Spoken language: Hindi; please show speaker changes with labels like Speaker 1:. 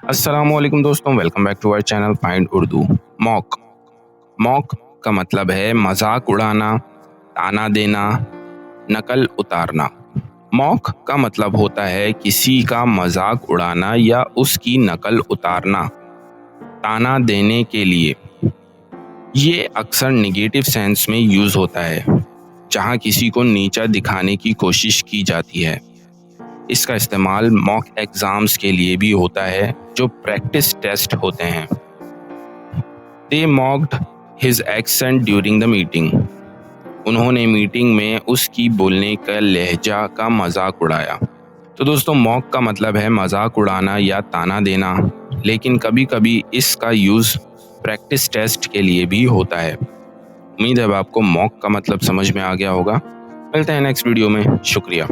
Speaker 1: अस्सलामुअलैकुम दोस्तों, welcome back to our channel find Urdu. Mock mock का मतलब है मजाक उड़ाना, ताना देना, नकल उतारना। मॉक का मतलब होता है किसी का मजाक उड़ाना या उसकी नकल उतारना, ताना देने के लिए। ये अक्सर नेगेटिव सेंस में यूज होता है, जहाँ किसी को नीचा दिखाने की कोशिश की जाती है। इसका इस्तेमाल मॉक एग्जाम्स के लिए भी होता है, जो प्रैक्टिस टेस्ट होते हैं। They mocked his accent during the meeting. उन्होंने मीटिंग में उसकी बोलने का लहजा का मजाक उड़ाया। तो दोस्तों, मॉक का मतलब है मजाक उड़ाना या ताना देना, लेकिन कभी कभी इसका यूज प्रैक्टिस टेस्ट के लिए भी होता है। उम्मीद है अब आपको मॉक का मतलब समझ में आ गया होगा। मिलते हैं नेक्स्ट वीडियो में। शुक्रिया।